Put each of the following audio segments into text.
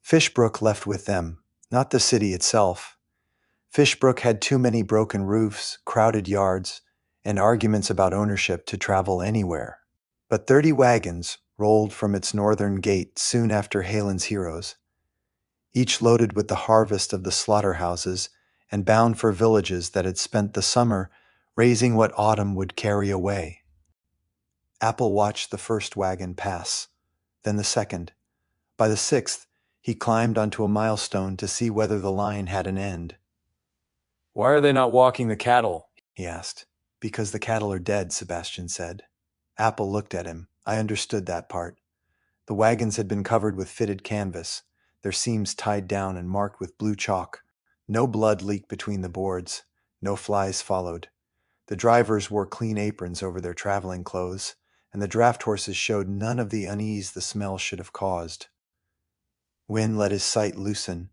Fishbrook left with them, not the city itself. Fishbrook had too many broken roofs, crowded yards, and arguments about ownership to travel anywhere. But 30 wagons rolled from its northern gate soon after Halen's heroes, each loaded with the harvest of the slaughterhouses and bound for villages that had spent the summer raising what autumn would carry away. Apple watched the first wagon pass, then the second. By the sixth, he climbed onto a milestone to see whether the line had an end. "Why are they not walking the cattle?" he asked. "Because the cattle are dead," Sebastian said. Apple looked at him. I understood that part. The wagons had been covered with fitted canvas, their seams tied down and marked with blue chalk. No blood leaked between the boards. No flies followed. The drivers wore clean aprons over their traveling clothes, and the draft horses showed none of the unease the smell should have caused. Wynne let his sight loosen.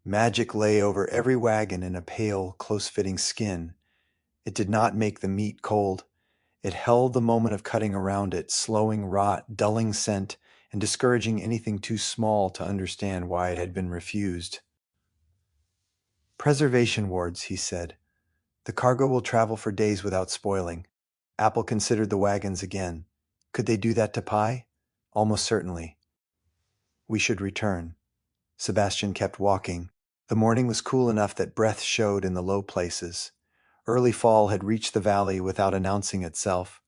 Magic lay over every wagon in a pale, close-fitting skin. It did not make the meat cold. It held the moment of cutting around it, slowing rot, dulling scent, and discouraging anything too small to understand why it had been refused. "Preservation wards," he said. "The cargo will travel for days without spoiling." Apple considered the wagons again. Could they do that to Pi? Almost certainly. We should return. Sebastian kept walking. The morning was cool enough that breath showed in the low places. Early fall had reached the valley without announcing itself.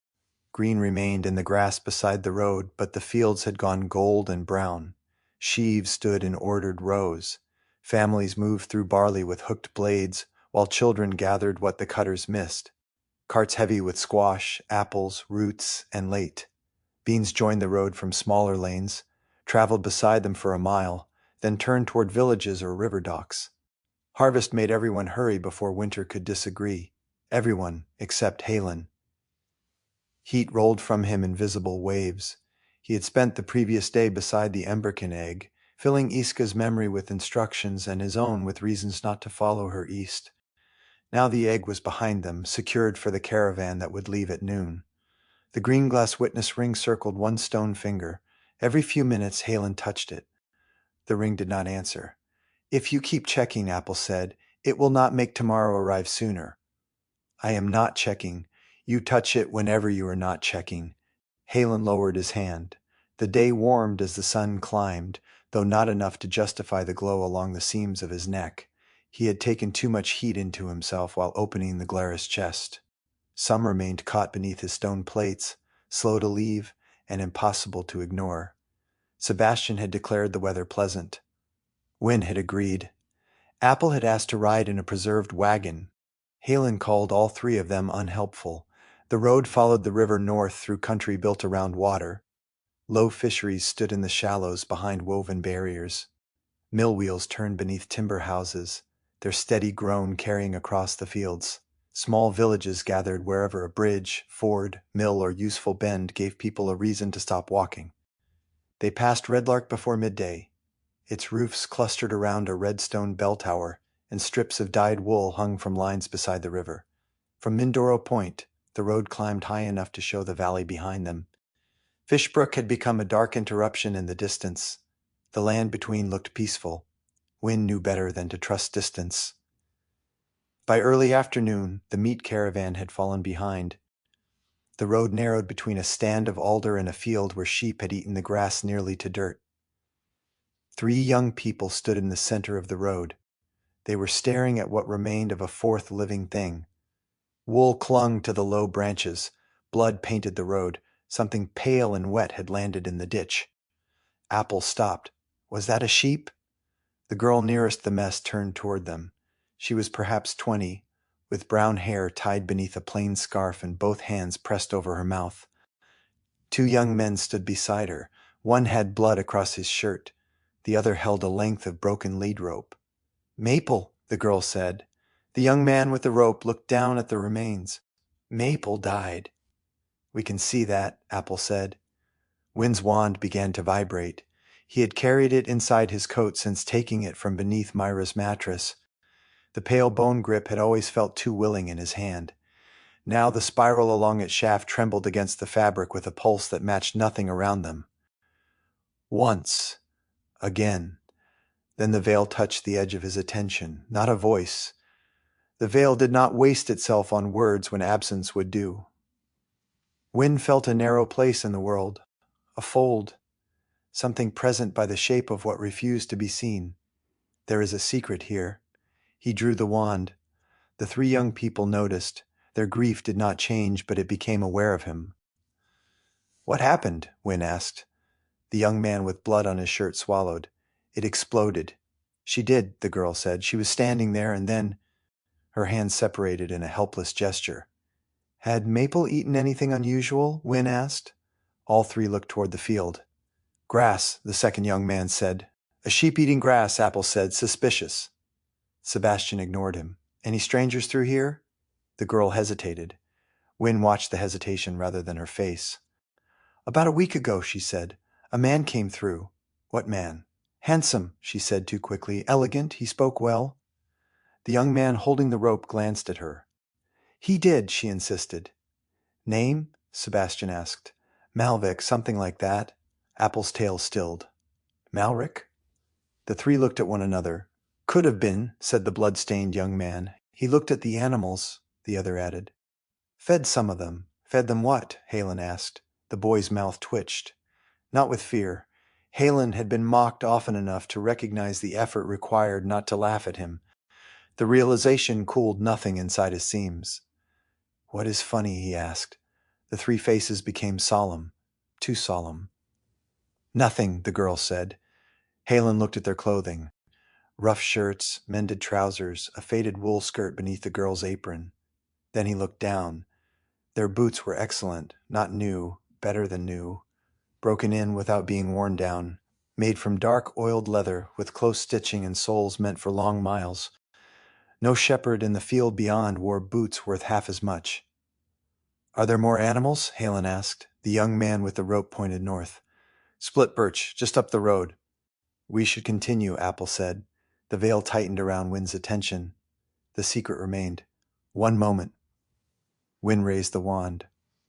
Green remained in the grass beside the road, but the fields had gone gold and brown. Sheaves stood in ordered rows. Families moved through barley with hooked blades, while children gathered what the cutters missed. Carts heavy with squash, apples, roots, and late. Beans joined the road from smaller lanes, traveled beside them for a mile, then turned toward villages or river docks. Harvest made everyone hurry before winter could disagree. Everyone except Halen. Heat rolled from him in visible waves. He had spent the previous day beside the Emberkin egg, filling Iska's memory with instructions and his own with reasons not to follow her east. Now the egg was behind them, secured for the caravan that would leave at noon. The green glass witness ring circled one stone finger. Every few minutes, Halen touched it. The ring did not answer. "If you keep checking," Apple said, "it will not make tomorrow arrive sooner." "I am not checking. You touch it whenever you are not checking." Halen lowered his hand. The day warmed as the sun climbed, though not enough to justify the glow along the seams of his neck. He had taken too much heat into himself while opening the Glarus chest. Some remained caught beneath his stone plates, slow to leave and impossible to ignore. Sebastian had declared the weather pleasant. Wynne had agreed. Apple had asked to ride in a preserved wagon. Halen called all three of them unhelpful. The road followed the river north through country built around water. Low fisheries stood in the shallows behind woven barriers. Mill wheels turned beneath timber houses, their steady groan carrying across the fields. Small villages gathered wherever a bridge, ford, mill, or useful bend gave people a reason to stop walking. They passed Redlark before midday. Its roofs clustered around a red stone bell tower, and strips of dyed wool hung from lines beside the river. From Mindoro Point, the road climbed high enough to show the valley behind them. Fishbrook had become a dark interruption in the distance. The land between looked peaceful. Wynne knew better than to trust distance. By early afternoon, the meat caravan had fallen behind. The road narrowed between a stand of alder and a field where sheep had eaten the grass nearly to dirt. 3 young people stood in the center of the road. They were staring at what remained of a fourth living thing. Wool clung to the low branches. Blood painted the road. Something pale and wet had landed in the ditch. Apple stopped. Was that a sheep? The girl nearest the mess turned toward them. She was perhaps 20, with brown hair tied beneath a plain scarf and both hands pressed over her mouth. 2 young men stood beside her. One had blood across his shirt. The other held a length of broken lead rope. "Maple," the girl said. The young man with the rope looked down at the remains. "Maple died." "We can see that," Apple said. Wynne's wand began to vibrate. He had carried it inside his coat since taking it from beneath Myra's mattress. The pale bone grip had always felt too willing in his hand. Now the spiral along its shaft trembled against the fabric with a pulse that matched nothing around them. Once. Again. Then the veil touched the edge of his attention, not a voice. The veil did not waste itself on words when absence would do. Wynne felt a narrow place in the world, a fold, something present by the shape of what refused to be seen. There is a secret here. He drew the wand. The three young people noticed. Their grief did not change, but it became aware of him. "What happened?" Wynne asked. The young man with blood on his shirt swallowed. "It exploded." "She did," the girl said. "She was standing there, and then—" Her hands separated in a helpless gesture. "Had Maple eaten anything unusual?" Wynne asked. All three looked toward the field. "Grass," the second young man said. "A sheep eating grass," Apple said. "Suspicious." Sebastian ignored him. "Any strangers through here?" The girl hesitated. Wynne watched the hesitation rather than her face. "About a week ago," she said. "A man came through." "What man?" "Handsome," she said too quickly. "Elegant. He spoke well." The young man holding the rope glanced at her. "He did," she insisted. "Name?" Sebastian asked. "Malvic, something like that." Apple's tail stilled. "Malrick?" The three looked at one another. "Could have been," said the blood-stained young man. "He looked at the animals," the other added. "Fed some of them." "Fed them what?" Halen asked. The boy's mouth twitched. Not with fear. Halen had been mocked often enough to recognize the effort required not to laugh at him. The realization cooled nothing inside his seams. "What is funny?" he asked. The three faces became solemn. Too solemn. "Nothing," the girl said. Halen looked at their clothing. Rough shirts, mended trousers, a faded wool skirt beneath the girl's apron. Then he looked down. Their boots were excellent, not new, better than new, broken in without being worn down, made from dark oiled leather with close stitching and soles meant for long miles. No shepherd in the field beyond wore boots worth half as much. "Are there more animals?" Halen asked. The young man with the rope pointed north. "Split birch, just up the road." "We should continue," Apple said. The veil tightened around Wynne's attention. The secret remained. "One moment." Wynne raised the wand.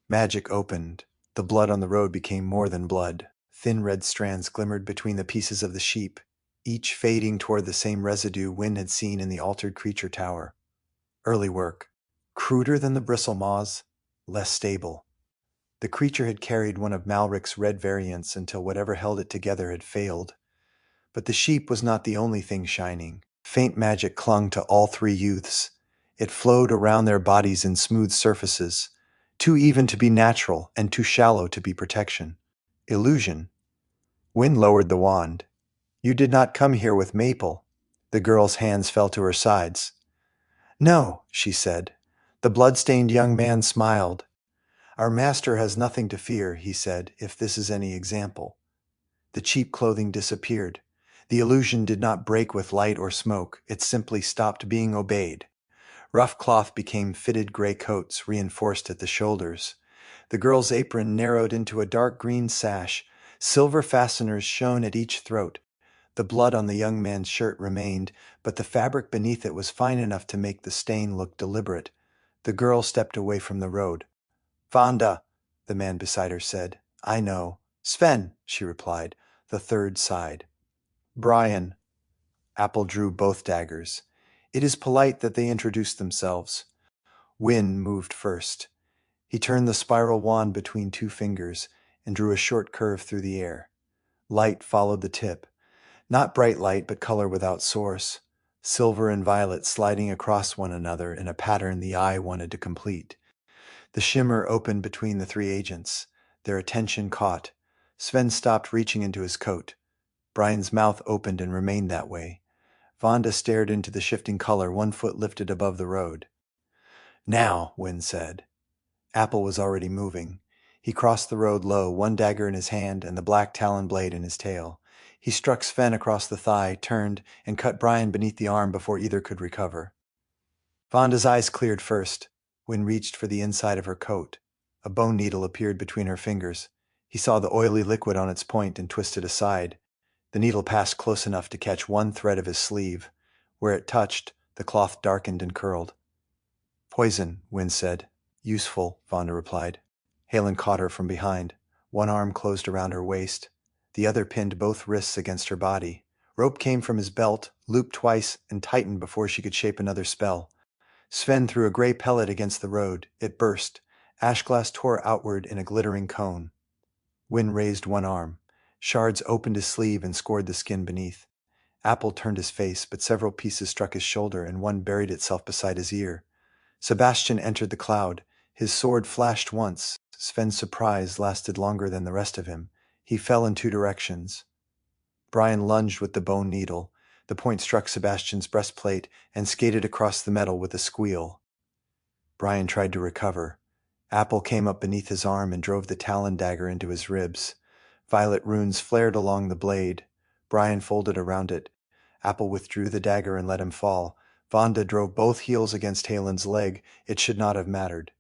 Magic opened. The blood on the road became more than blood. Thin red strands glimmered between the pieces of the sheep, each fading toward the same residue Wynne had seen in the altered creature tower. Early work. Cruder than the bristle maws, less stable. The creature had carried one of Malrick's red variants until whatever held it together had failed. But the sheep was not the only thing shining. Faint magic clung to all three youths. It flowed around their bodies in smooth surfaces, too even to be natural and too shallow to be protection. Illusion. Wynne lowered the wand. "You did not come here with Maple." The girl's hands fell to her sides. "No," she said. The blood-stained young man smiled. "Our master has nothing to fear," he said, "if this is any example." The cheap clothing disappeared. The illusion did not break with light or smoke. It simply stopped being obeyed. Rough cloth became fitted gray coats, reinforced at the shoulders. The girl's apron narrowed into a dark green sash. Silver fasteners shone at each throat. The blood on the young man's shirt remained, but the fabric beneath it was fine enough to make the stain look deliberate. The girl stepped away from the road. "Vanda," the man beside her said. "I know." "Sven," she replied. The third sighed. "Brian." Apple drew both daggers. It is polite that they introduce themselves. Wynne moved first. He turned the spiral wand between two fingers and drew a short curve through the air. Light followed the tip. Not bright light, but color without source. Silver and violet sliding across one another in a pattern the eye wanted to complete. The shimmer opened between the three agents. Their attention caught. Sven stopped reaching into his coat. Brian's mouth opened and remained that way. Vanda stared into the shifting color, one foot lifted above the road. "Now," Wynne said. Apple was already moving. He crossed the road low, one dagger in his hand and the black talon blade in his tail. He struck Sven across the thigh, turned, and cut Brian beneath the arm before either could recover. Vanda's eyes cleared first. Wynne reached for the inside of her coat. A bone needle appeared between her fingers. He saw the oily liquid on its point and twisted aside. The needle passed close enough to catch one thread of his sleeve. Where it touched, the cloth darkened and curled. "Poison," Wynne said. "Useful," Vanda replied. Halen caught her from behind. One arm closed around her waist. The other pinned both wrists against her body. Rope came from his belt, looped twice, and tightened before she could shape another spell. Sven threw a gray pellet against the road. It burst. Ashglass tore outward in a glittering cone. Wynn raised one arm. Shards opened his sleeve and scored the skin beneath. Apple turned his face, but several pieces struck his shoulder and one buried itself beside his ear. Sebastian entered the cloud. His sword flashed once. Sven's surprise lasted longer than the rest of him. He fell in two directions. Brian lunged with the bone needle. The point struck Sebastian's breastplate and skated across the metal with a squeal. Brian tried to recover. Apple came up beneath his arm and drove the talon dagger into his ribs. Violet runes flared along the blade. Brian folded around it. Apple withdrew the dagger and let him fall. Vonda drove both heels against Halen's leg. It should not have mattered.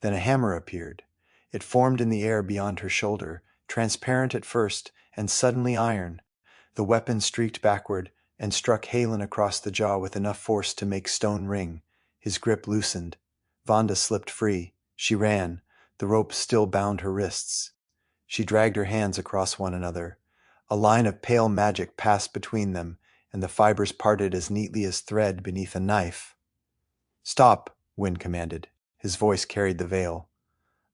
Then a hammer appeared. It formed in the air beyond her shoulder, transparent at first, and suddenly iron. The weapon streaked backward and struck Halen across the jaw with enough force to make stone ring. His grip loosened. Vonda slipped free. She ran. The rope still bound her wrists. She dragged her hands across one another. A line of pale magic passed between them, and the fibers parted as neatly as thread beneath a knife. "Stop," Wynn commanded. His voice carried the veil.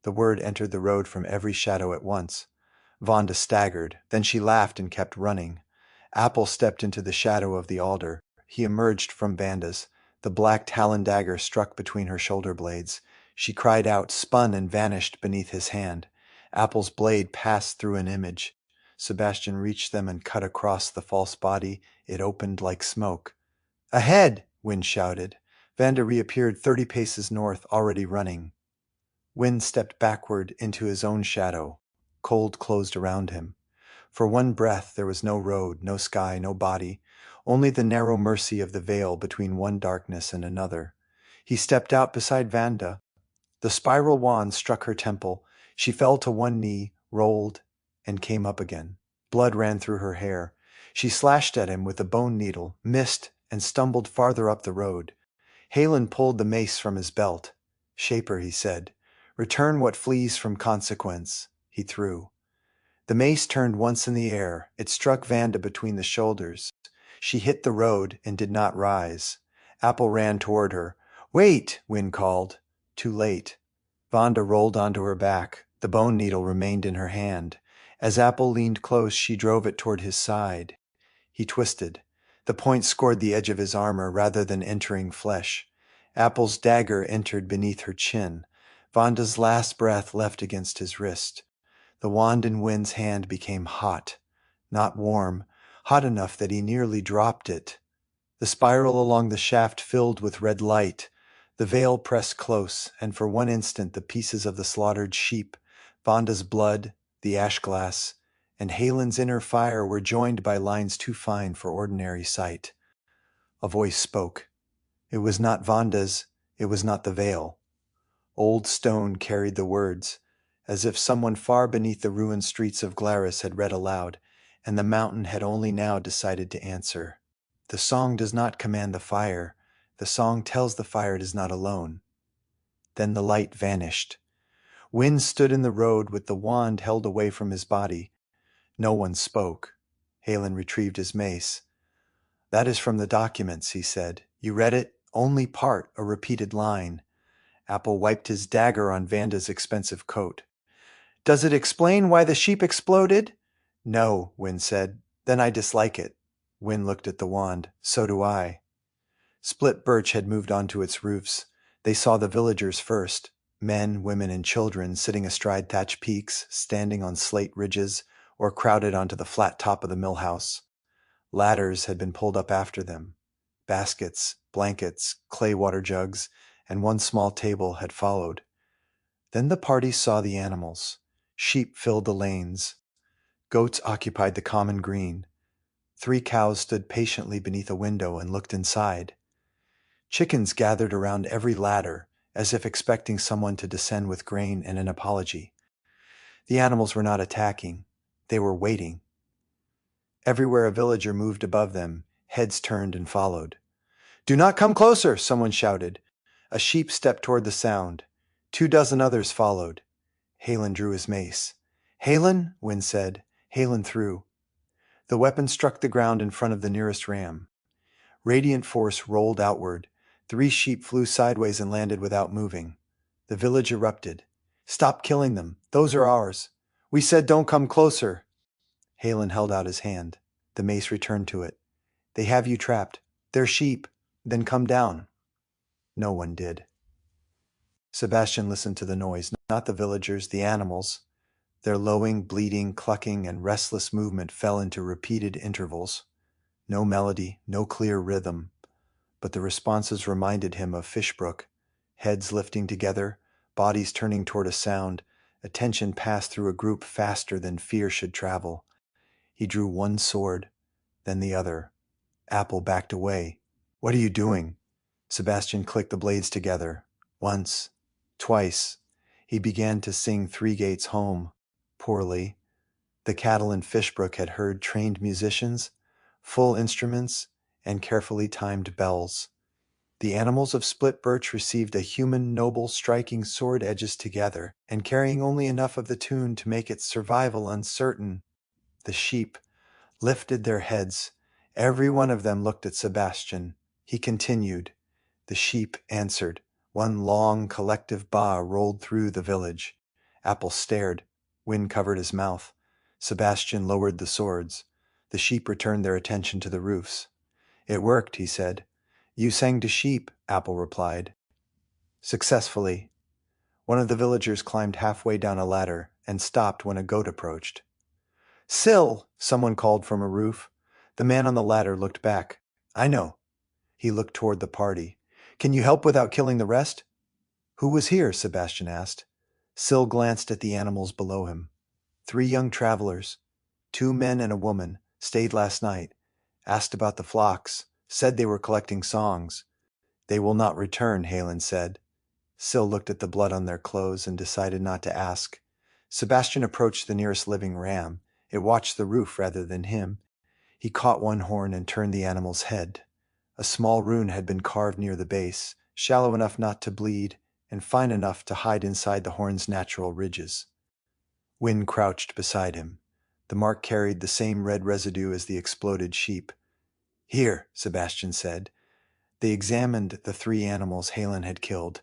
The word entered the road from every shadow at once. Vonda staggered. Then she laughed and kept running. Apple stepped into the shadow of the altar. He emerged from Vanda's. The black talon dagger struck between her shoulder blades. She cried out, spun, and vanished beneath his hand. Apple's blade passed through an image. Sebastian reached them and cut across the false body. It opened like smoke. "Ahead!" Wynn shouted. Vanda reappeared 30 paces north, already running. Wynn stepped backward into his own shadow. Cold closed around him. For one breath there was no road, no sky, no body, only the narrow mercy of the veil between one darkness and another. He stepped out beside Vanda. The spiral wand struck her temple. She fell to one knee, rolled, and came up again. Blood ran through her hair. She slashed at him with a bone needle, missed, and stumbled farther up the road. Halen pulled the mace from his belt. "Shaper," he said, "return what flees from consequence." He threw. The mace turned once in the air. It struck Vanda between the shoulders. She hit the road and did not rise. Apple ran toward her. "Wait!" Wynn called. Too late. Vanda rolled onto her back. The bone needle remained in her hand. As Apple leaned close, she drove it toward his side. He twisted. The point scored the edge of his armor rather than entering flesh. Apple's dagger entered beneath her chin. Vanda's last breath left against his wrist. The wand in Wynn's hand became hot. Not warm, hot enough that he nearly dropped it. The spiral along the shaft filled with red light. The veil pressed close, and for one instant the pieces of the slaughtered sheep, Vanda's blood, the ash glass, and Halen's inner fire were joined by lines too fine for ordinary sight. A voice spoke. It was not Vanda's, it was not the veil. Old stone carried the words, as if someone far beneath the ruined streets of Glarus had read aloud, and the mountain had only now decided to answer. The song does not command the fire. The song tells the fire it is not alone. Then the light vanished. Wynn stood in the road with the wand held away from his body. No one spoke. Halen retrieved his mace. "That is from the documents," he said. "You read it? Only part, a repeated line." Apple wiped his dagger on Vanda's expensive coat. "Does it explain why the sheep exploded?" "No," Wynn said. "Then I dislike it." Wynn looked at the wand. "So do I." Split birch had moved onto its roofs. They saw the villagers first. Men, women, and children sitting astride thatched peaks, standing on slate ridges, or crowded onto the flat top of the mill house. Ladders had been pulled up after them. Baskets, blankets, clay water jugs, and one small table had followed. Then the party saw the animals. Sheep filled the lanes. Goats occupied the common green. 3 cows stood patiently beneath a window and looked inside. Chickens gathered around every ladder, as if expecting someone to descend with grain and an apology. The animals were not attacking. They were waiting. Everywhere a villager moved above them, heads turned and followed. "Do not come closer," someone shouted. A sheep stepped toward the sound. 24 others followed. Halen drew his mace. "Halen," Wynn said. Halen threw. The weapon struck the ground in front of the nearest ram. Radiant force rolled outward. 3 sheep flew sideways and landed without moving. The village erupted. "Stop killing them. Those are ours. We said don't come closer." Halen held out his hand. The mace returned to it. "They have you trapped. They're sheep. Then come down." No one did. Sebastian listened to the noise, not the villagers, the animals. Their lowing, bleating, clucking, and restless movement fell into repeated intervals. No melody, no clear rhythm. But the responses reminded him of Fishbrook. Heads lifting together, bodies turning toward a sound, attention passed through a group faster than fear should travel. He drew one sword, then the other. Apple backed away. "What are you doing?" Sebastian clicked the blades together. Once, twice. He began to sing Three Gates Home. Poorly. The cattle in Fishbrook had heard trained musicians, full instruments, and carefully timed bells. The animals of Split Birch received a human, noble, striking sword edges together, and carrying only enough of the tune to make its survival uncertain. The sheep lifted their heads. Every one of them looked at Sebastian. He continued. The sheep answered. One long, collective baa rolled through the village. Apple stared. Wind covered his mouth. Sebastian lowered the swords. The sheep returned their attention to the roofs. "It worked," he said. "You sang to sheep," Apple replied. "Successfully." One of the villagers climbed halfway down a ladder and stopped when a goat approached. "Sill!" someone called from a roof. The man on the ladder looked back. "I know." He looked toward the party. "Can you help without killing the rest?" "Who was here?" Sebastian asked. Sill glanced at the animals below him. 3 young travelers, 2 men and a woman, stayed last night, asked about the flocks, said they were collecting songs. "They will not return," Halen said. Sill looked at the blood on their clothes and decided not to ask. Sebastian approached the nearest living ram. It watched the roof rather than him. He caught one horn and turned the animal's head. A small rune had been carved near the base, shallow enough not to bleed, and fine enough to hide inside the horn's natural ridges. Wynne crouched beside him. The mark carried the same red residue as the exploded sheep. "Here," Sebastian said. They examined the 3 animals Halen had killed.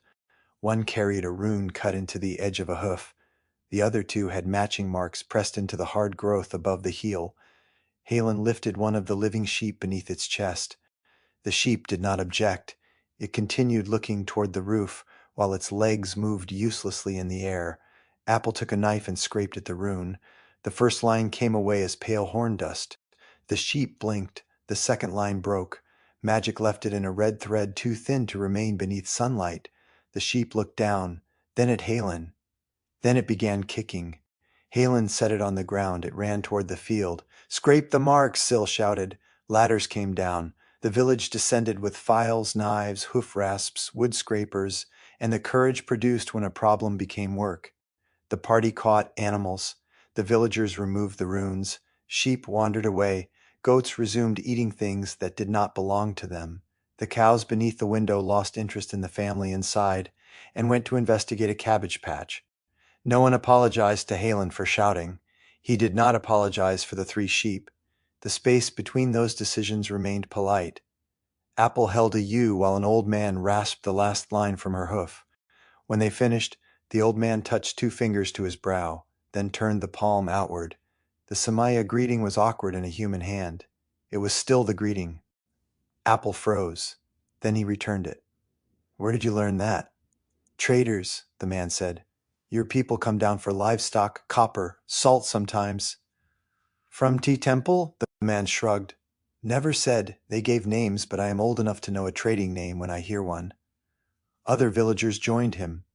One carried a rune cut into the edge of a hoof. The other 2 had matching marks pressed into the hard growth above the heel. Halen lifted one of the living sheep beneath its chest. The sheep did not object. It continued looking toward the roof, while its legs moved uselessly in the air. Apple took a knife and scraped at the rune. The first line came away as pale horn dust. The sheep blinked. The second line broke. Magic left it in a red thread too thin to remain beneath sunlight. The sheep looked down, then at Halen. Then it began kicking. Halen set it on the ground. It ran toward the field. "Scrape the marks," Sill shouted. Ladders came down. The village descended with files, knives, hoof rasps, wood scrapers, and the courage produced when a problem became work. The party caught animals. The villagers removed the runes. Sheep wandered away. Goats resumed eating things that did not belong to them. The cows beneath the window lost interest in the family inside and went to investigate a cabbage patch. No one apologized to Halen for shouting. He did not apologize for the 3 sheep. The space between those decisions remained polite. Apple held a ewe while an old man rasped the last line from her hoof. When they finished, the old man touched 2 fingers to his brow, then turned the palm outward. The Samaya greeting was awkward in a human hand. It was still the greeting. Apple froze. Then he returned it. "Where did you learn that?" "Traders," the man said. "Your people come down for livestock, copper, salt sometimes." "From Tea Temple?" The man shrugged. "Never said. They gave names, but I am old enough to know a trading name when I hear one." Other villagers joined him.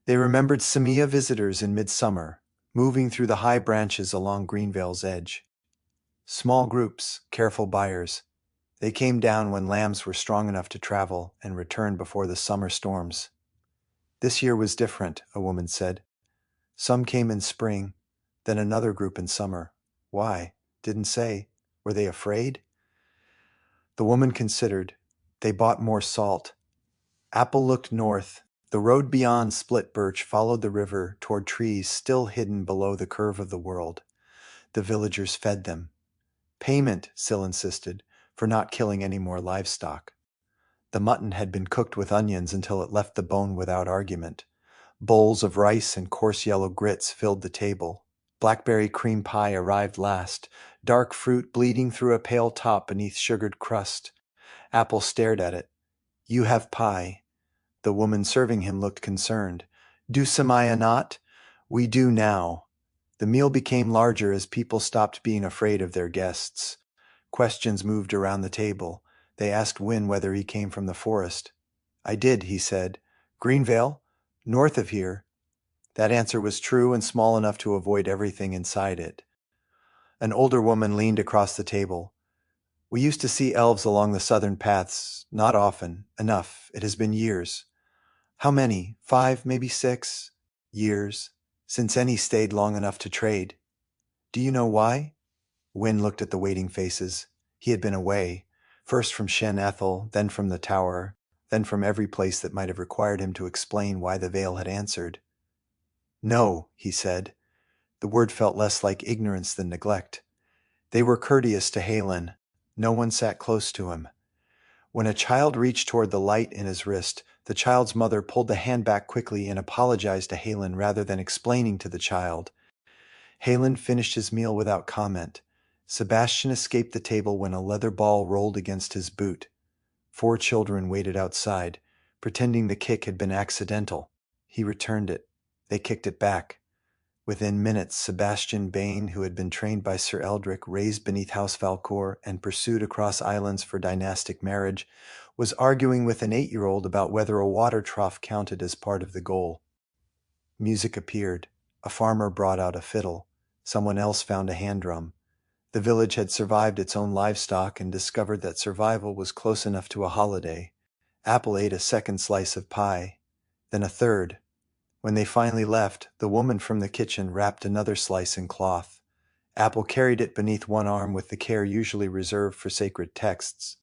They remembered Samia visitors in midsummer, moving through the high branches along Greenvale's edge. Small groups, careful buyers. They came down when lambs were strong enough to travel and returned before the summer storms. "This year was different," a woman said. "Some came in spring, then another group in summer. Why? Didn't say. Were they afraid?" The woman considered. "They bought more salt." Apple looked north. The road beyond Split Birch followed the river toward trees still hidden below the curve of the world. The villagers fed them. Payment, Syl insisted, for not killing any more livestock. The mutton had been cooked with onions until it left the bone without argument. Bowls of rice and coarse yellow grits filled the table. Blackberry cream pie arrived last, dark fruit bleeding through a pale top beneath sugared crust. Apple stared at it. "You have pie." The woman serving him looked concerned. "Do Samaya not?" "We do now." The meal became larger as people stopped being afraid of their guests. Questions moved around the table. They asked Wynne whether he came from the forest. "I did," he said. "Greenvale? North of here." That answer was true and small enough to avoid everything inside it. An older woman leaned across the table. "We used to see elves along the southern paths. Not often. Enough. It has been years." "How many? 5, maybe 6 years, since any stayed long enough to trade." "Do you know why?" Wynne looked at the waiting faces. He had been away, first from Shen Ethel, then from the tower, then from every place that might have required him to explain why the veil had answered. "No," he said. The word felt less like ignorance than neglect. "They were courteous to Halen. No one sat close to him." When a child reached toward the light in his wrist, the child's mother pulled the hand back quickly and apologized to Halen rather than explaining to the child. Halen finished his meal without comment. Sebastian escaped the table when a leather ball rolled against his boot. 4 children waited outside, pretending the kick had been accidental. He returned it. They kicked it back. Within minutes, Sebastian Bain, who had been trained by Sir Eldrick, raised beneath House Valcour, and pursued across islands for dynastic marriage, was arguing with an 8-year-old about whether a water trough counted as part of the goal. Music appeared. A farmer brought out a fiddle. Someone else found a hand drum. The village had survived its own livestock and discovered that survival was close enough to a holiday. Apple ate a second slice of pie, then a third. When they finally left, the woman from the kitchen wrapped another slice in cloth. Apple carried it beneath one arm with the care usually reserved for sacred texts.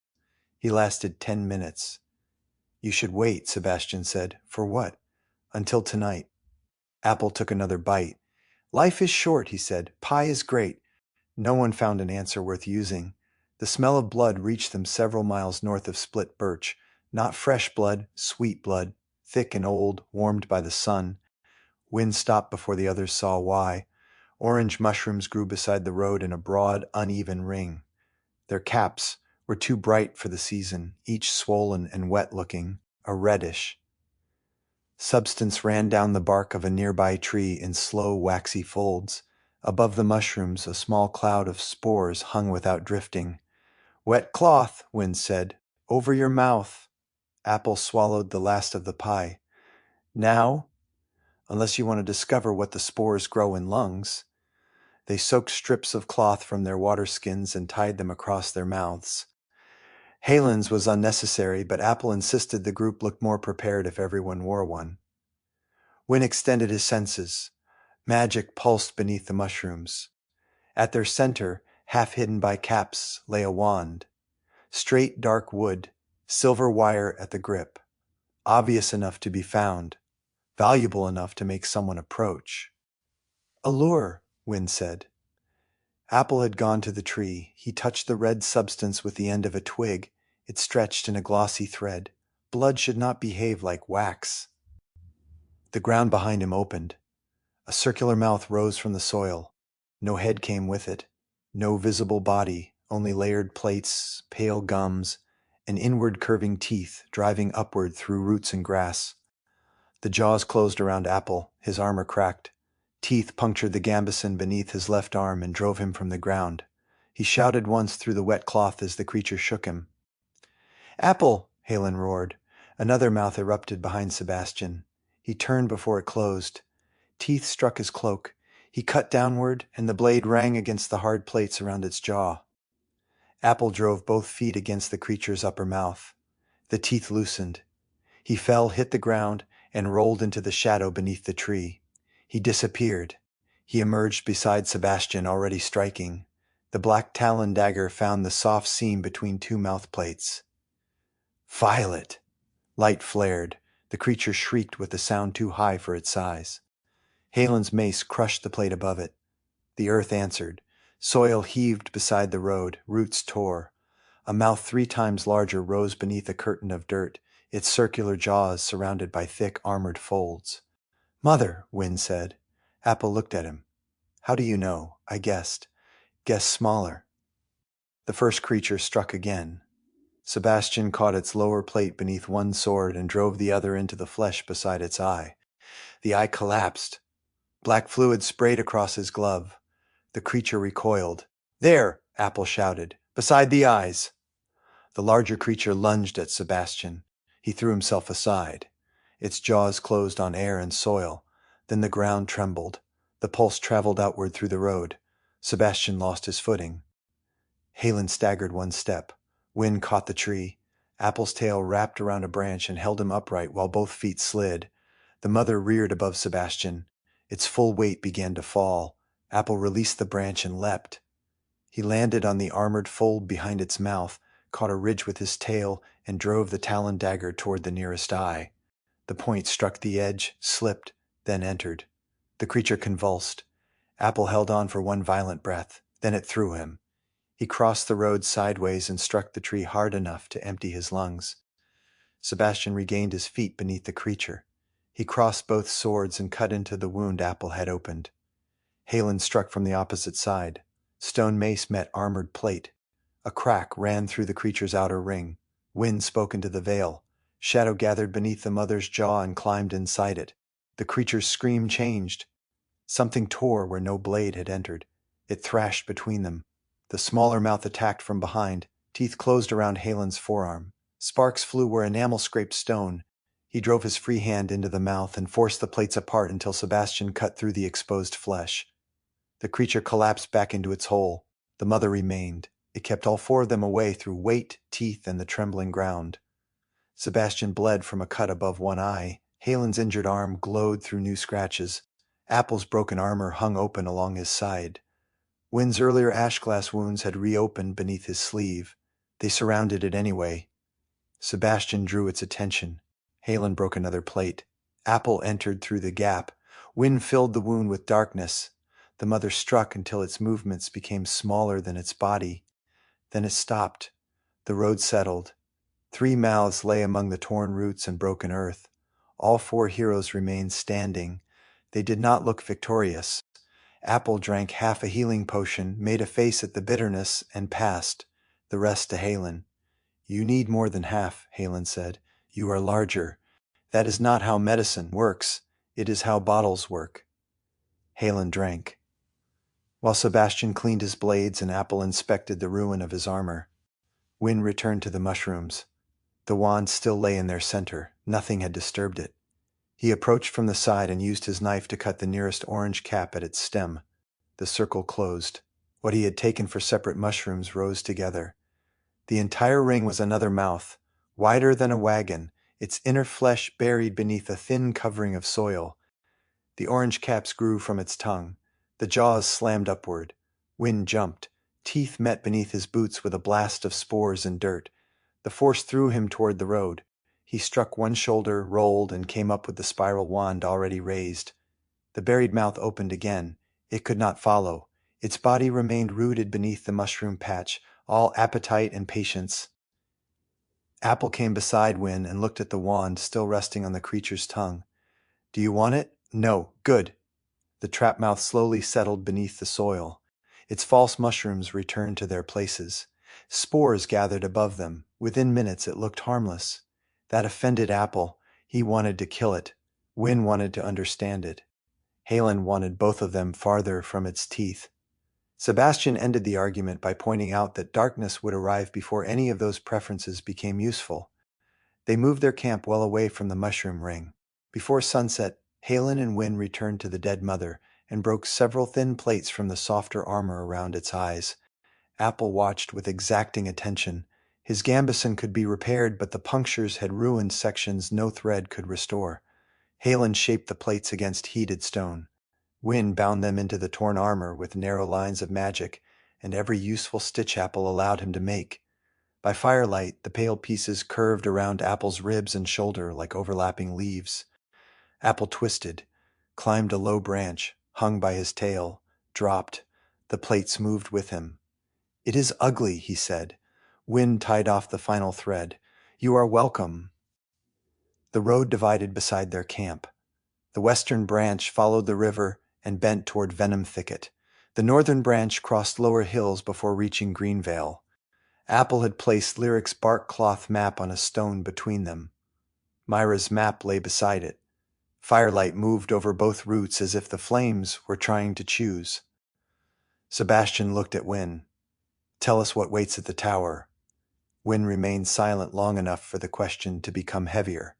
He lasted 10 minutes. "You should wait," Sebastian said. "For what?" "Until tonight." Apple took another bite. "Life is short," he said. "Pie is great." No one found an answer worth using. The smell of blood reached them several miles north of Split Birch. Not fresh blood, sweet blood, thick and old, warmed by the sun. Wynne stopped before the others saw why. Orange mushrooms grew beside the road in a broad, uneven ring. Their caps were too bright for the season, each swollen and wet-looking, a reddish. Substance ran down the bark of a nearby tree in slow, waxy folds. Above the mushrooms, a small cloud of spores hung without drifting. "Wet cloth," Wynne said. "Over your mouth." Apple swallowed the last of the pie. "Now?" "Unless you want to discover what the spores grow in lungs." They soaked strips of cloth from their water skins and tied them across their mouths. Halen's was unnecessary, but Apple insisted the group look more prepared if everyone wore one. Wynne extended his senses. Magic pulsed beneath the mushrooms. At their center, half hidden by caps, lay a wand. Straight dark wood, silver wire at the grip. Obvious enough to be found. Valuable enough to make someone approach. "A lure," Wynne said. Apple had gone to the tree. He touched the red substance with the end of a twig. It stretched in a glossy thread. Blood should not behave like wax. The ground behind him opened. A circular mouth rose from the soil. No head came with it. No visible body, only layered plates, pale gums, and inward curving teeth driving upward through roots and grass. The jaws closed around Apple. His armor cracked. Teeth punctured the gambeson beneath his left arm and drove him from the ground. He shouted once through the wet cloth as the creature shook him. "Apple!" Halen roared. Another mouth erupted behind Sebastian. He turned before it closed. Teeth struck his cloak. He cut downward, and the blade rang against the hard plates around its jaw. Apple drove both feet against the creature's upper mouth. The teeth loosened. He fell, hit the ground, and rolled into the shadow beneath the tree. He disappeared. He emerged beside Sebastian, already striking. The black talon dagger found the soft seam between 2 mouth plates. "Violet!" Light flared. The creature shrieked with a sound too high for its size. Halen's mace crushed the plate above it. The earth answered. Soil heaved beside the road, roots tore. A mouth 3 times larger rose beneath a curtain of dirt, its circular jaws surrounded by thick, armored folds. "Mother," Wynne said. Apple looked at him. "How do you know?" "I guessed. Guess smaller." The first creature struck again. Sebastian caught its lower plate beneath one sword and drove the other into the flesh beside its eye. The eye collapsed. Black fluid sprayed across his glove. The creature recoiled. "There!" Apple shouted. "Beside the eyes!" The larger creature lunged at Sebastian. He threw himself aside. Its jaws closed on air and soil. Then the ground trembled. The pulse traveled outward through the road. Sebastian lost his footing. Halen staggered one step. Wind caught the tree. Apple's tail wrapped around a branch and held him upright while both feet slid. The mother reared above Sebastian. Its full weight began to fall. Apple released the branch and leapt. He landed on the armored fold behind its mouth, caught a ridge with his tail, and drove the talon dagger toward the nearest eye. The point struck the edge, slipped, then entered. The creature convulsed. Apple held on for one violent breath. Then it threw him. He crossed the road sideways and struck the tree hard enough to empty his lungs. Sebastian regained his feet beneath the creature. He crossed both swords and cut into the wound Apple had opened. Halen struck from the opposite side. Stone mace met armored plate. A crack ran through the creature's outer ring. Wind spoke into the veil. Shadow gathered beneath the mother's jaw and climbed inside it. The creature's scream changed. Something tore where no blade had entered. It thrashed between them. The smaller mouth attacked from behind. Teeth closed around Halen's forearm. Sparks flew where enamel scraped stone. He drove his free hand into the mouth and forced the plates apart until Sebastian cut through the exposed flesh. The creature collapsed back into its hole. The mother remained. It kept all 4 of them away through weight, teeth, and the trembling ground. Sebastian bled from a cut above one eye. Halen's injured arm glowed through new scratches. Apple's broken armor hung open along his side. Wynn's earlier ash-glass wounds had reopened beneath his sleeve. They surrounded it anyway. Sebastian drew its attention. Halen broke another plate. Apple entered through the gap. Wynn filled the wound with darkness. The mother struck until its movements became smaller than its body. Then it stopped. The road settled. 3 mouths lay among the torn roots and broken earth. All 4 heroes remained standing. They did not look victorious. Apple drank half a healing potion, made a face at the bitterness, and passed, the rest to Halen. "You need more than half," Halen said. "You are larger. That is not how medicine works. It is how bottles work." Halen drank. While Sebastian cleaned his blades and Apple inspected the ruin of his armor, Wynn returned to the mushrooms. The wand still lay in their center. Nothing had disturbed it. He approached from the side and used his knife to cut the nearest orange cap at its stem. The circle closed. What he had taken for separate mushrooms rose together. The entire ring was another mouth, wider than a wagon, its inner flesh buried beneath a thin covering of soil. The orange caps grew from its tongue. The jaws slammed upward. Wind jumped. Teeth met beneath his boots with a blast of spores and dirt. The force threw him toward the road. He struck one shoulder, rolled, and came up with the spiral wand already raised. The buried mouth opened again. It could not follow. Its body remained rooted beneath the mushroom patch, all appetite and patience. Apple came beside Wynn and looked at the wand still resting on the creature's tongue. "Do you want it?" "No." "Good." The trap mouth slowly settled beneath the soil. Its false mushrooms returned to their places. Spores gathered above them. Within minutes it looked harmless. That offended Apple. He wanted to kill it. Wynn wanted to understand it. Halen wanted both of them farther from its teeth. Sebastian ended the argument by pointing out that darkness would arrive before any of those preferences became useful. They moved their camp well away from the mushroom ring. Before sunset, Halen and Wynn returned to the dead mother and broke several thin plates from the softer armor around its eyes. Apple watched with exacting attention. His gambeson could be repaired, but the punctures had ruined sections no thread could restore. Halen shaped the plates against heated stone. Wynn bound them into the torn armor with narrow lines of magic, and every useful stitch Apple allowed him to make. By firelight, the pale pieces curved around Apple's ribs and shoulder like overlapping leaves. Apple twisted, climbed a low branch, hung by his tail, dropped. The plates moved with him. "It is ugly," he said. Wind tied off the final thread. "You are welcome." The road divided beside their camp. The western branch followed the river and bent toward Venom Thicket. The northern branch crossed lower hills before reaching Greenvale. Apple had placed Lyric's bark cloth map on a stone between them. Myra's map lay beside it. Firelight moved over both routes as if the flames were trying to choose. Sebastian looked at Wynne. "Tell us what waits at the tower." Wynne remained silent long enough for the question to become heavier.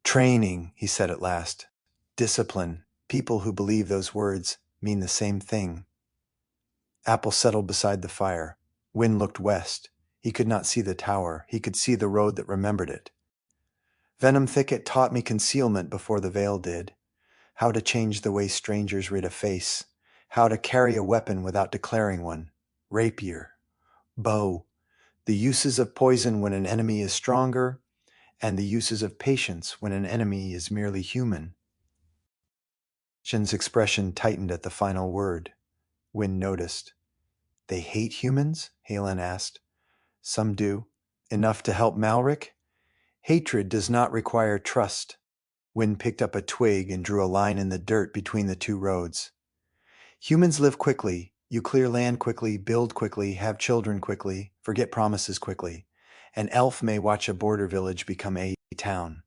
"Training," he said at last. "Discipline. People who believe those words mean the same thing." Apple settled beside the fire. Wynne looked west. He could not see the tower. He could see the road that remembered it. "Venom Thicket taught me concealment before the veil did. How to change the way strangers rid a face. How to carry a weapon without declaring one. Rapier. Bow. The uses of poison when an enemy is stronger, and the uses of patience when an enemy is merely human." Shin's expression tightened at the final word. Wynne noticed. "They hate humans?" Halen asked. "Some do. Enough to help Malrick? Hatred does not require trust." Wynne picked up a twig and drew a line in the dirt between the two roads. "Humans live quickly. You clear land quickly, build quickly, have children quickly, forget promises quickly. An elf may watch a border village become a town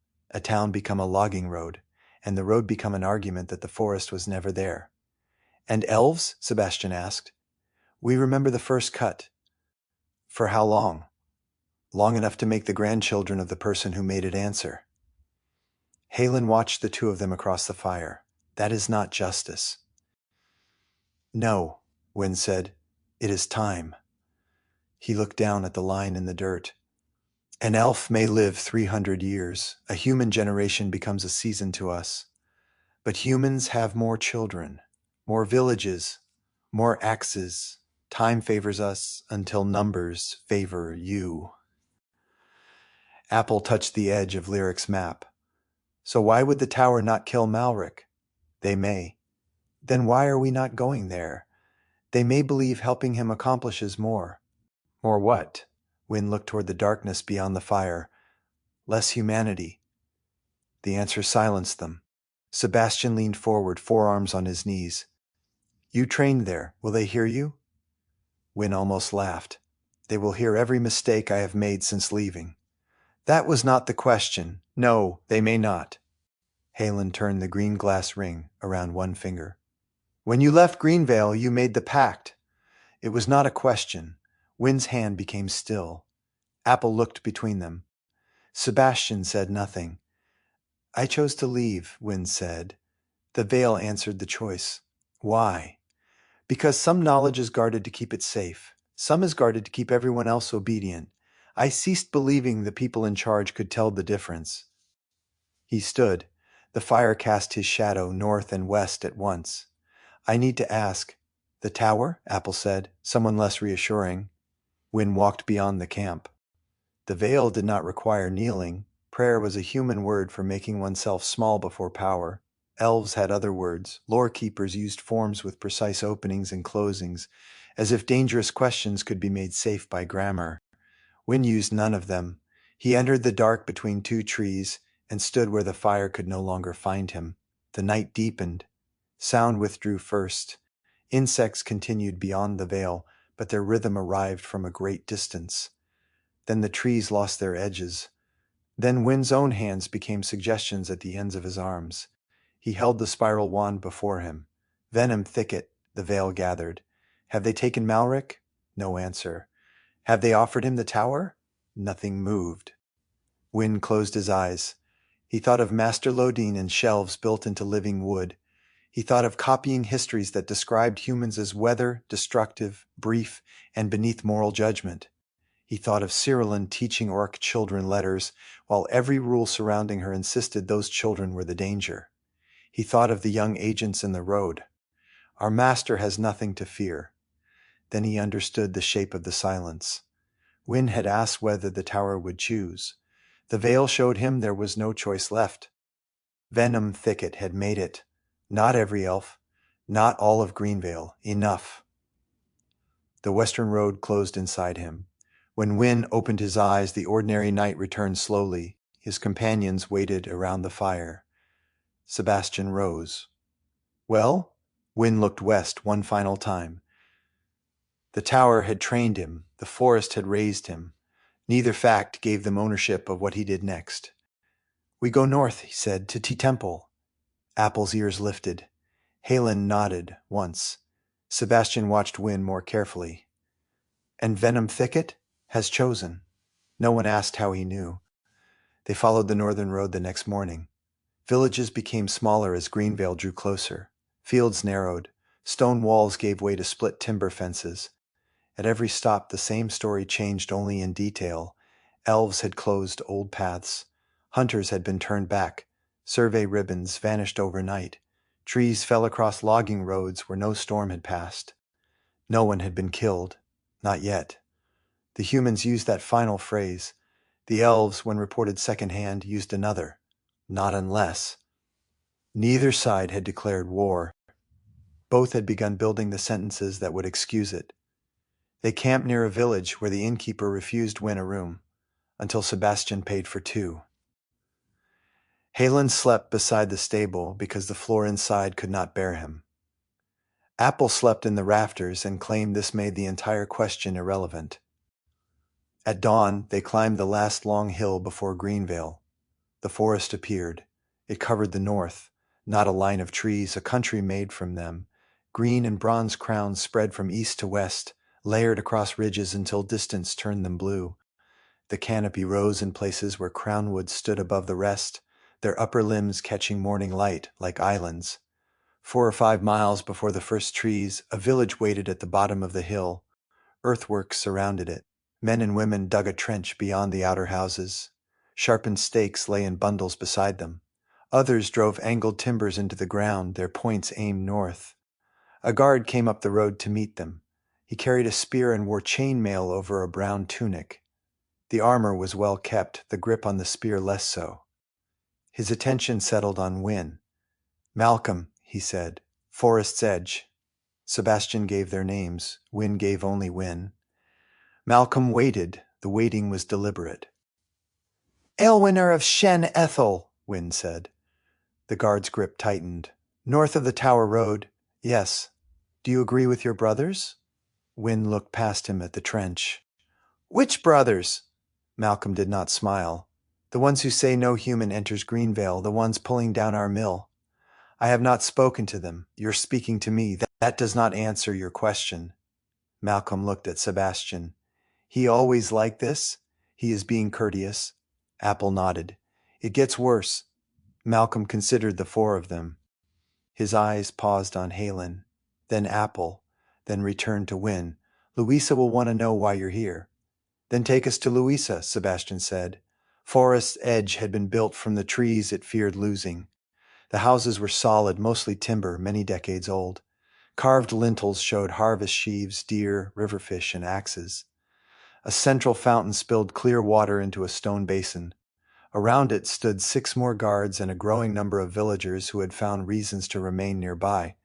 become a logging road, and the road become an argument that the forest was never there." "And elves?" Sebastian asked. "We remember the first cut." "For how long?" "Long enough to make the grandchildren of the person who made it answer." Halen watched the two of them across the fire. "That is not justice." "No," Wynne said. "It is time." He looked down at the line in the dirt. "An elf may live 300 years. A human generation becomes a season to us. But humans have more children, more villages, more axes. Time favors us until numbers favor you." Apple touched the edge of Lyric's map. "So why would the tower not kill Malrick?" "They may." "Then why are we not going there? They may believe helping him accomplishes more." "More what?" Wynne looked toward the darkness beyond the fire. "Less humanity." The answer silenced them. Sebastian leaned forward, forearms on his knees. "You trained there. Will they hear you?" Wynne almost laughed. "They will hear every mistake I have made since leaving." "That was not the question. No, they may not." Halen turned the green glass ring around one finger. "When you left Greenvale, you made the pact." It was not a question. Wynne's hand became still. Apple looked between them. Sebastian said nothing. "I chose to leave," Wynne said. The veil answered the choice. "Why?" "Because some knowledge is guarded to keep it safe. Some is guarded to keep everyone else obedient. I ceased believing the people in charge could tell the difference." He stood. The fire cast his shadow north and west at once. "I need to ask." "The tower?" Apple said, someone less reassuring. Wynne walked beyond the camp. The veil did not require kneeling. Prayer was a human word for making oneself small before power. Elves had other words. Lore keepers used forms with precise openings and closings, as if dangerous questions could be made safe by grammar. Wynne used none of them. He entered the dark between two trees and stood where the fire could no longer find him. The night deepened. Sound withdrew first. Insects continued beyond the veil, but their rhythm arrived from a great distance. Then the trees lost their edges. Then Wynne's own hands became suggestions at the ends of his arms. He held the spiral wand before him. "Venom Thicket," the veil gathered. "Have they taken Malrick?" No answer. "Have they offered him the tower?" Nothing moved. Wynne closed his eyes. He thought of Master Lodine and shelves built into living wood. He thought of copying histories that described humans as weather, destructive, brief, and beneath moral judgment. He thought of Cyrillin teaching orc children letters, while every rule surrounding her insisted those children were the danger. He thought of the young agents in the road. Our master has nothing to fear. Then he understood the shape of the silence. Wynne had asked whether the tower would choose. The veil showed him there was no choice left. Venom Thicket had made it. Not every elf. Not all of Greenvale. Enough. The western road closed inside him. When Wynne opened his eyes, the ordinary night returned slowly. His companions waited around the fire. Sebastian rose. Well? Wynne looked west one final time. The tower had trained him. The forest had raised him. Neither fact gave them ownership of what he did next. We go north, he said, to Tea Temple. Apple's ears lifted. Halen nodded once. Sebastian watched Wynne more carefully. And Venom Thicket has chosen. No one asked how he knew. They followed the northern road the next morning. Villages became smaller as Greenvale drew closer. Fields narrowed. Stone walls gave way to split timber fences. At every stop, the same story changed only in detail. Elves had closed old paths. Hunters had been turned back. Survey ribbons vanished overnight. Trees fell across logging roads where no storm had passed. No one had been killed. Not yet. The humans used that final phrase. The elves, when reported secondhand, used another. Not unless. Neither side had declared war. Both had begun building the sentences that would excuse it. They camped near a village where the innkeeper refused Wynne a room, until Sebastian paid for two. Halen slept beside the stable because the floor inside could not bear him. Apple slept in the rafters and claimed this made the entire question irrelevant. At dawn, they climbed the last long hill before Greenvale. The forest appeared. It covered the north, not a line of trees, a country made from them. Green and bronze crowns spread from east to west, layered across ridges until distance turned them blue. The canopy rose in places where crownwoods stood above the rest, their upper limbs catching morning light like islands. 4 or 5 miles before the first trees, a village waited at the bottom of the hill. Earthworks surrounded it. Men and women dug a trench beyond the outer houses. Sharpened stakes lay in bundles beside them. Others drove angled timbers into the ground, their points aimed north. A guard came up the road to meet them. He carried a spear and wore chainmail over a brown tunic. The armor was well kept, the grip on the spear less so. His attention settled on Wynne. "Malcolm," he said. "Forest's Edge." Sebastian gave their names. Wynne gave only Wynne. Malcolm waited. The waiting was deliberate. "Aylwiner of Shen Ethel," Wynne said. The guard's grip tightened. "North of the Tower Road." "Yes." "Do you agree with your brothers?" Wynne looked past him at the trench. "Which brothers?" Malcolm did not smile. "The ones who say no human enters Greenvale, the ones pulling down our mill. I have not spoken to them. You're speaking to me. That does not answer your question." Malcolm looked at Sebastian. "He always like this?" "He is being courteous." Apple nodded. "It gets worse." Malcolm considered the 4 of them. His eyes paused on Halen, then Apple, then returned to Wynne. "Louisa will want to know why you're here." "Then take us to Louisa," Sebastian said. Forest's Edge had been built from the trees it feared losing. The houses were solid, mostly timber, many decades old. Carved lintels showed harvest sheaves, deer, riverfish, and axes. A central fountain spilled clear water into a stone basin. Around it stood 6 more guards and a growing number of villagers who had found reasons to remain nearby.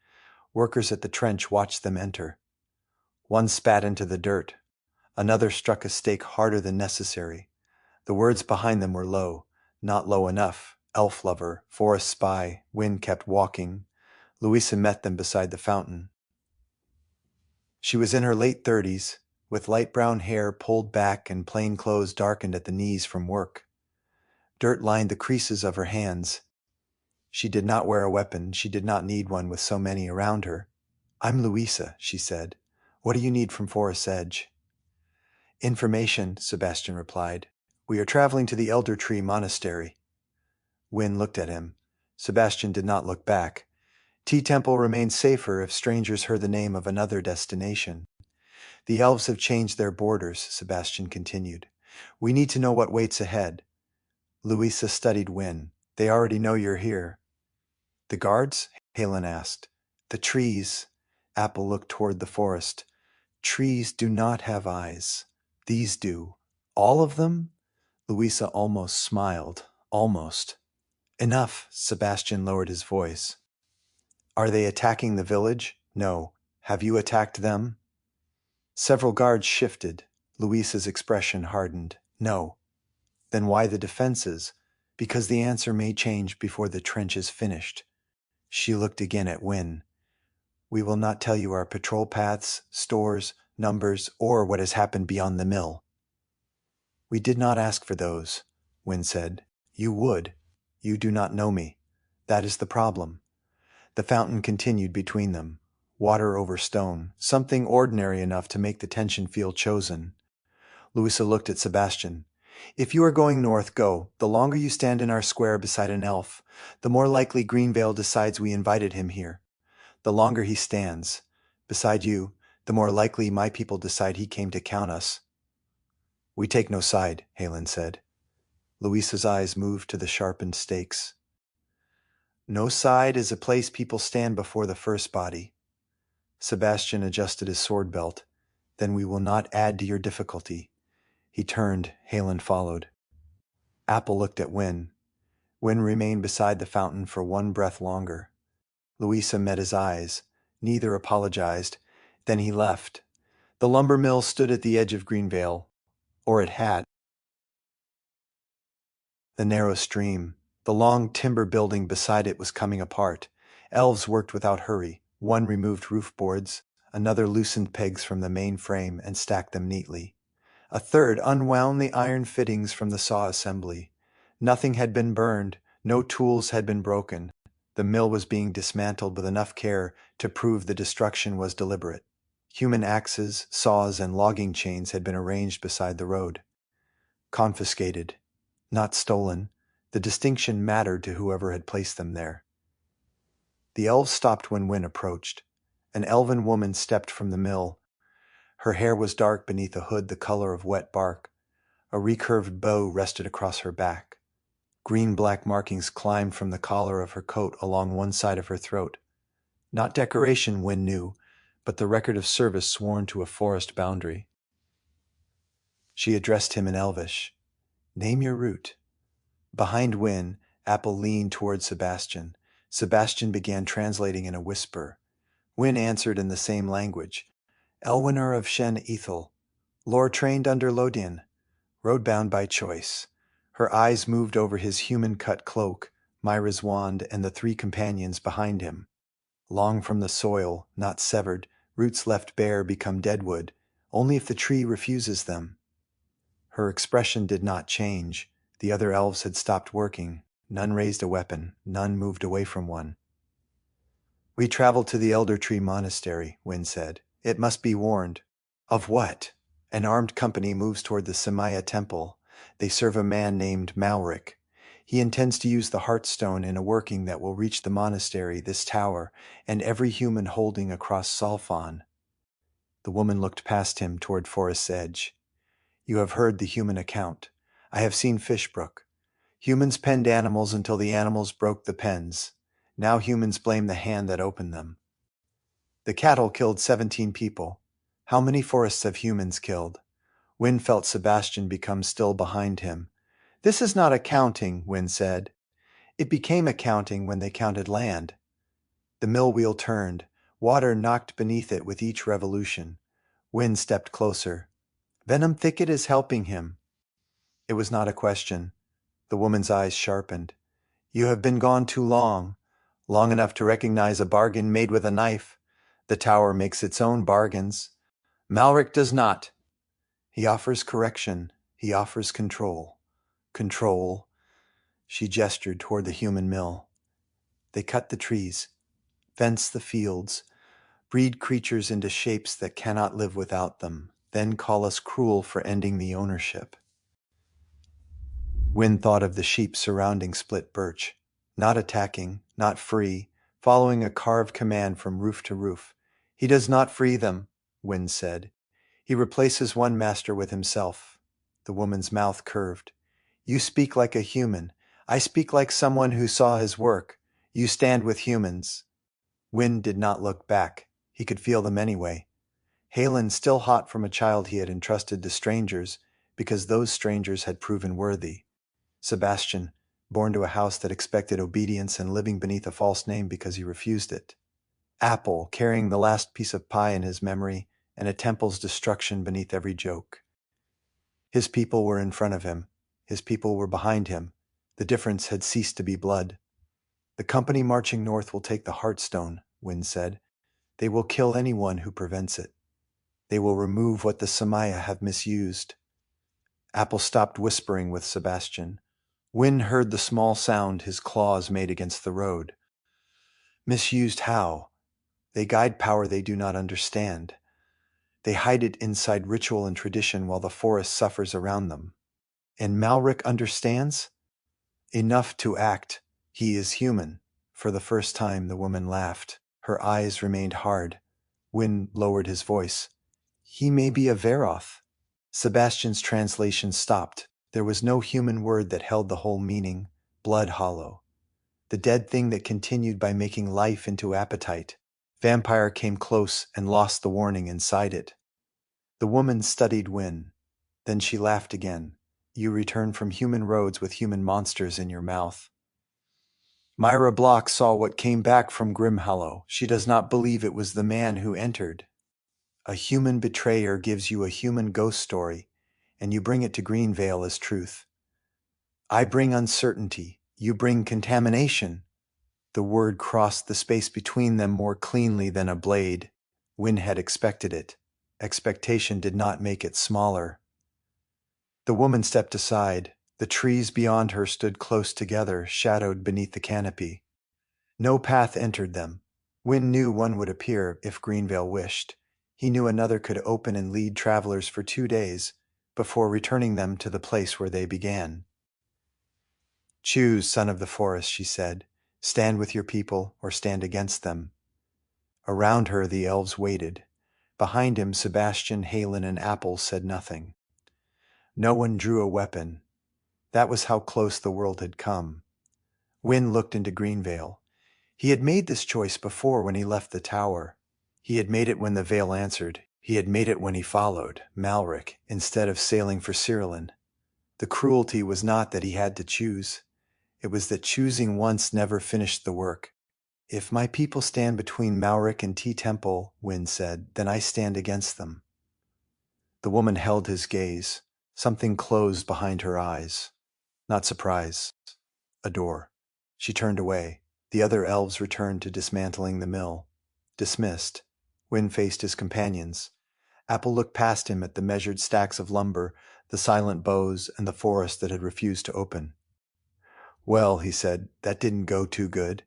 Workers at the trench watched them enter. One spat into the dirt. Another struck a stake harder than necessary. The words behind them were low. Not low enough. Elf lover, forest spy. Wynne kept walking. Louisa met them beside the fountain. She was in her late 30s, with light brown hair pulled back and plain clothes darkened at the knees from work. Dirt lined the creases of her hands. She did not wear a weapon. She did not need one with so many around her. "I'm Louisa," she said. "What do you need from Forest's Edge?" "Information," Sebastian replied. "We are traveling to the Elder Tree Monastery." Wynne looked at him. Sebastian did not look back. Tea Temple remained safer if strangers heard the name of another destination. "The elves have changed their borders," Sebastian continued. "We need to know what waits ahead." Louisa studied Wynne. "They already know you're here." "The guards?" Halen asked. "The trees." Apple looked toward the forest. "Trees do not have eyes. These do." "All of them?" Louisa almost smiled. "Almost." "Enough," Sebastian lowered his voice. "Are they attacking the village?" "No." "Have you attacked them?" Several guards shifted. Luisa's expression hardened. No. Then why the defenses? Because the answer may change before the trench is finished. She looked again at Wynne. We will not tell you our patrol paths, stores, numbers, or what has happened beyond the mill. We did not ask for those, Wynne said. You would. You do not know me. That is the problem. The fountain continued between them. Water over stone, something ordinary enough to make the tension feel chosen. Louisa looked at Sebastian. If you are going north, go. The longer you stand in our square beside an elf, the more likely Greenvale decides we invited him here. The longer he stands beside you, the more likely my people decide he came to count us. We take no side, Halen said. Louisa's eyes moved to the sharpened stakes. No side is a place people stand before the first body. Sebastian adjusted his sword belt. Then we will not add to your difficulty. He turned. Halen followed. Apple looked at Wynne. Wynne remained beside the fountain for one breath longer. Louisa met his eyes. Neither apologized. Then he left. The lumber mill stood at the edge of Greenvale. Or it had. The narrow stream, the long timber building beside it was coming apart. Elves worked without hurry. One removed roof boards, another loosened pegs from the main frame and stacked them neatly. A third unwound the iron fittings from the saw assembly. Nothing had been burned, no tools had been broken. The mill was being dismantled with enough care to prove the destruction was deliberate. Human axes, saws, and logging chains had been arranged beside the road. Confiscated. Not stolen. The distinction mattered to whoever had placed them there. The elves stopped when Wynne approached. An elven woman stepped from the mill. Her hair was dark beneath a hood the color of wet bark. A recurved bow rested across her back. Green-black markings climbed from the collar of her coat along one side of her throat. Not decoration, Wynne knew, but the record of service sworn to a forest boundary. She addressed him in Elvish. Name your route. Behind Wynne, Apple leaned toward Sebastian. Sebastian began translating in a whisper. Wynne answered in the same language. Elwinner of Shen Ethel. Lore trained under Lodin. Roadbound by choice. Her eyes moved over his human-cut cloak, Myra's wand, and the three companions behind him. Long from the soil, not severed, roots left bare become deadwood, only if the tree refuses them. Her expression did not change. The other elves had stopped working. None raised a weapon. None moved away from one. We traveled to the Elder Tree Monastery, Wynne said. It must be warned. Of what? An armed company moves toward the Samaya Temple. They serve a man named Malrick. He intends to use the Heartstone in a working that will reach the monastery, this tower, and every human holding across Solfawn. The woman looked past him toward Forest's edge. You have heard the human account. I have seen Fishbrook. Humans penned animals until the animals broke the pens. Now humans blame the hand that opened them. The cattle killed 17 people. How many forests have humans killed? Wynne felt Sebastian become still behind him. This is not accounting, Wynne said. It became accounting when they counted land. The mill wheel turned. Water knocked beneath it with each revolution. Wynne stepped closer. Venom Thicket is helping him. It was not a question. The woman's eyes sharpened. You have been gone too long. Long enough to recognize a bargain made with a knife. The tower makes its own bargains. Malrick does not. He offers correction. He offers control. Control. She gestured toward the human mill. They cut the trees, fence the fields, breed creatures into shapes that cannot live without them, then call us cruel for ending the ownership. Wynne thought of the sheep surrounding Split Birch, not attacking, not free, following a carved command from roof to roof. He does not free them, Wynne said. He replaces one master with himself. The woman's mouth curved. You speak like a human. I speak like someone who saw his work. You stand with humans. Wynne did not look back. He could feel them anyway. Halen still hot from a child he had entrusted to strangers because those strangers had proven worthy. Sebastian, born to a house that expected obedience and living beneath a false name because he refused it. Apple, carrying the last piece of pie in his memory, and a temple's destruction beneath every joke. His people were in front of him. His people were behind him. The difference had ceased to be blood. The company marching north will take the Heartstone, Wynne said. They will kill anyone who prevents it. They will remove what the Samaya have misused. Apple stopped whispering with Sebastian. Wynne heard the small sound his claws made against the road. Misused how? They guide power they do not understand. They hide it inside ritual and tradition while the forest suffers around them. And Malrick understands? Enough to act. He is human. For the first time, the woman laughed. Her eyes remained hard. Wynne lowered his voice. He may be a Veroth. Sebastian's translation stopped. There was no human word that held the whole meaning. Blood hollow. The dead thing that continued by making life into appetite. Vampire came close and lost the warning inside it. The woman studied Wynne. Then she laughed again. You return from human roads with human monsters in your mouth. Myra Block saw what came back from Grimhallow. She does not believe it was the man who entered. A human betrayer gives you a human ghost story, and you bring it to Greenvale as truth. I bring uncertainty. You bring contamination. The word crossed the space between them more cleanly than a blade. Wynne had expected it. Expectation did not make it smaller. The woman stepped aside. The trees beyond her stood close together, shadowed beneath the canopy. No path entered them. Wynne knew one would appear if Greenvale wished. He knew another could open and lead travelers for 2 days before returning them to the place where they began. Choose, son of the forest, she said. Stand with your people or stand against them. Around her the elves waited. Behind him, Sebastian, Halen, and Apple said nothing. No one drew a weapon. That was how close the world had come. Wynne looked into Greenvale. He had made this choice before when he left the tower. He had made it when the Vale answered. He had made it when he followed Malrick instead of sailing for Cyrillin. The cruelty was not that he had to choose. It was that choosing once never finished the work. If my people stand between Malrick and T-Temple, Wynne said, then I stand against them. The woman held his gaze. Something closed behind her eyes. Not surprise. A door. She turned away. The other elves returned to dismantling the mill. Dismissed. Wynne faced his companions. Apple looked past him at the measured stacks of lumber, the silent bows, and the forest that had refused to open. Well, he said, that didn't go too good.